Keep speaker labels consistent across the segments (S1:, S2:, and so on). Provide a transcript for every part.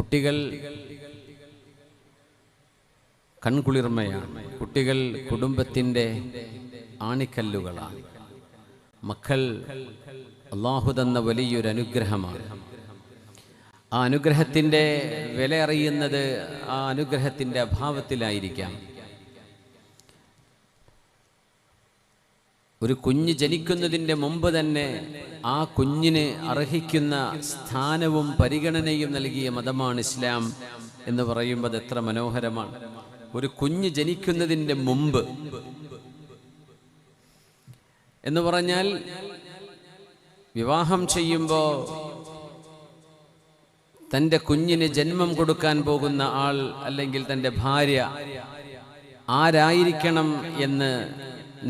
S1: കുട്ടികൾ കൺകുളിർമയാണ്. കുട്ടികൾ കുടുംബത്തിൻ്റെ ആണിക്കല്ലുകളാണ്. മക്കൾ അല്ലാഹു തന്ന വലിയൊരു അനുഗ്രഹമാണ്. ആ അനുഗ്രഹത്തിൻ്റെ വില അറിയുന്നത് ആ അനുഗ്രഹത്തിൻ്റെ അഭാവത്തിലായിരിക്കാം. ഒരു കുഞ്ഞ് ജനിക്കുന്നതിൻ്റെ മുമ്പ് തന്നെ ആ കുഞ്ഞിന് അർഹിക്കുന്ന സ്ഥാനവും പരിഗണനയും നൽകിയ മതമാണ് ഇസ്ലാം എന്ന് പറയുമ്പോൾ എത്ര മനോഹരമാണ്. ഒരു കുഞ്ഞ് ജനിക്കുന്നതിൻ്റെ മുമ്പ് എന്ന് പറഞ്ഞാൽ വിവാഹം ചെയ്യുമ്പോൾ തൻ്റെ കുഞ്ഞിന് ജന്മം കൊടുക്കാൻ പോകുന്ന ആൾ അല്ലെങ്കിൽ തൻ്റെ ഭാര്യ ആരായിരിക്കണം എന്ന്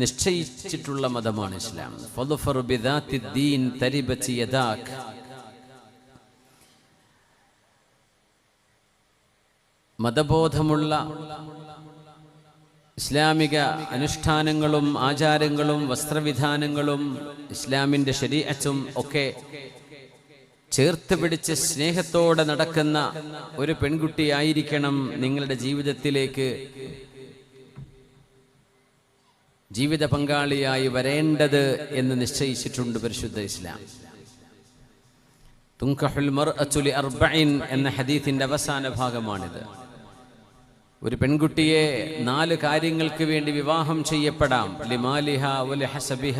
S1: നിശ്ചയിച്ചിട്ടുള്ള മതമാണ് ഇസ്ലാം. ഫദ്ഫർ ബിദാത്തിദ്ദീൻ തരിബത് യദാക്. മതബോധമുള്ള ഇസ്ലാമിക അനുഷ്ഠാനങ്ങളും ആചാരങ്ങളും വസ്ത്രവിധാനങ്ങളും ഇസ്ലാമിൻ്റെ ശരീഅത്തും ഒക്കെ ചേർത്ത് പിടിച്ച് സ്നേഹത്തോടെ നടക്കുന്ന ഒരു പെൺകുട്ടിയായിരിക്കണം നിങ്ങളുടെ ജീവിതത്തിലേക്ക് ജീവിത പങ്കാളിയായി വരേണ്ടത് എന്ന് നിശ്ചയിച്ചിട്ടുണ്ട് പരിശുദ്ധ ഇസ്ലാം. തുൻകഹുൽ മർഅതു ലിഅർബഇൻ എന്ന ഹദീസിന്റെ അവസാന ഭാഗമാണിത്. ഒരു പെൺകുട്ടിയെ 4 കാര്യങ്ങൾക്ക് വേണ്ടി വിവാഹം ചെയ്യപ്പെടാം. ലിമാലിഹ വലിഹസബിഹ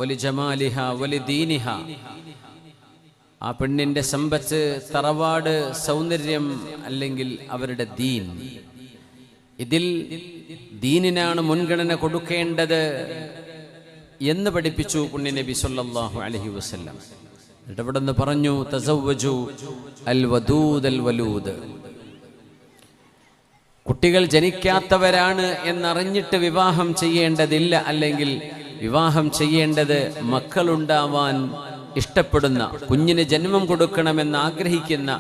S1: വലിജമാലിഹ വലിദീനിഹ. ആ പെണ്ണിന്റെ സമ്പത്ത്, തറവാട്, സൗന്ദര്യം അല്ലെങ്കിൽ അവരുടെ ദീൻ. ഇതിൽ ദീനിനാണ് മുൻഗണന കൊടുക്കേണ്ടത് എന്ന് പഠിപ്പിച്ചു പുണ്യനബി സല്ലല്ലാഹു അലൈഹി വസല്ലം. ഇവിടുന്ന് പറഞ്ഞു തസവ്വജു അൽ വദൂദ് അൽ വലൂദ്. കുട്ടികൾ ജനിക്കാത്തവരാണ് എന്നറിഞ്ഞിട്ട് വിവാഹം ചെയ്യേണ്ടതില്ല. അല്ലെങ്കിൽ വിവാഹം ചെയ്യേണ്ടത് മക്കളുണ്ടാവാൻ ഇഷ്ടപ്പെടുന്ന, കുഞ്ഞിന് ജന്മം കൊടുക്കണമെന്ന് ആഗ്രഹിക്കുന്ന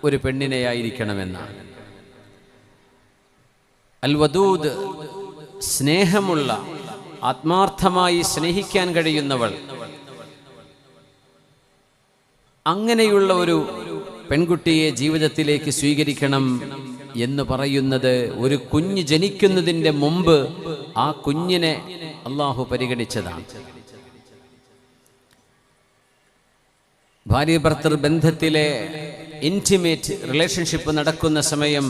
S1: ഒരു പെണ്ണിനെയായിരിക്കണമെന്നാണ്. അൽ വദൂദ്, സ്നേഹമുള്ള, ആത്മാർത്ഥമായി സ്നേഹിക്കാൻ കഴിയുന്നവൾ. അങ്ങനെയുള്ള ഒരു പെൺകുട്ടിയെ ജീവിതത്തിലേക്ക് സ്വീകരിക്കണം എന്ന് പറയുന്നത് ഒരു കുഞ്ഞ് ജനിക്കുന്നതിൻ്റെ മുമ്പ് ആ കുഞ്ഞിനെ അള്ളാഹു പരിഗണിച്ചതാണ്. ഭാര്യ ഭർത്തൃ ബന്ധത്തിലെ ഇന്റിമേറ്റ് റിലേഷൻഷിപ്പ് നടക്കുന്ന സമയം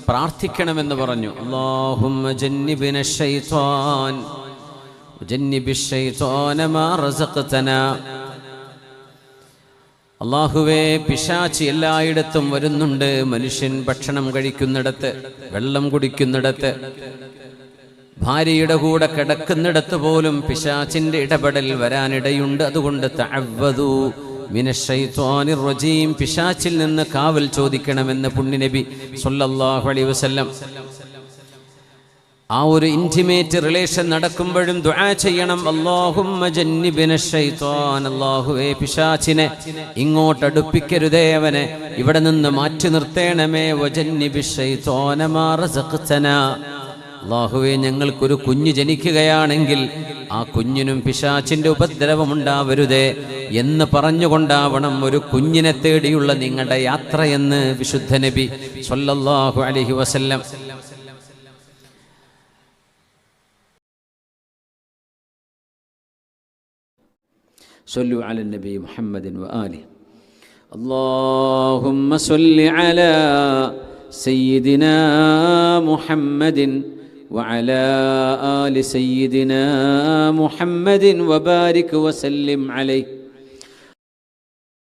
S1: പ്രാർത്ഥിക്കണമെന്ന് പറഞ്ഞു. അല്ലാഹുമ്മ ജന്നിബ്ന ശൈത്വാൻ വജന്നിബിശ് ശൈത്വാന മാ റസഖ്തനാ. അല്ലാഹുവേ, പിശാച് എല്ലായിടത്തും വരുന്നുണ്ട്. മനുഷ്യൻ ഭക്ഷണം കഴിക്കുന്നിടത്ത്, വെള്ളം കുടിക്കുന്നിടത്ത്, ഭാര്യയുടെ കൂടെ കിടക്കുന്നിടത്ത് പോലും പിശാചിന്റെ ഇടപെടൽ വരാനിടയുണ്ട്. അതുകൊണ്ട് തഅവ്വദു മിനശ്ശൈത്വാനിർ റജീം, പിശാചിൽ നിന്ന് കാവൽ ചോദിക്കണമെന്ന് പുണ്യനബി സല്ലല്ലാഹു അലൈഹി വസല്ലം. ആ ഒരു ഇന്റിമേറ്റ് റിലേഷൻ നടക്കുമ്പോഴും ദുആ ചെയ്യണം. അല്ലാഹുമ്മ ജന്നിബ്ന ശൈത്വാൻ. അല്ലാഹുവേ, പിശാചിനെ ഇങ്ങോട്ട് അടുപ്പിക്കരുതേ, അവനെ ഇവിടെ നിന്ന് മാറ്റി നിർത്തേണമേ. വജന്നിബിശ് ശൈത്വാന മാ റസഖ്തനാ. അല്ലാഹുവേ, ഞങ്ങൾക്കൊരു കുഞ്ഞ് ജനിക്കുകയാണെങ്കിൽ ആ കുഞ്ഞിനും പിശാചിന്റെ ഉപദ്രവമുണ്ടാവരുതേ എന്ന് പറഞ്ഞുകൊണ്ടാവണം ഒരു കുഞ്ഞിനെ തേടിയുള്ള നിങ്ങളുടെ യാത്രയെന്ന് വിശുദ്ധ നബി സല്ലല്ലാഹു അലൈഹി വസല്ലം. صلوا على النبي محمد وآله. اللهم صل على سيدنا محمد وعلى آل سيدنا محمد وبارك وسلم عليه.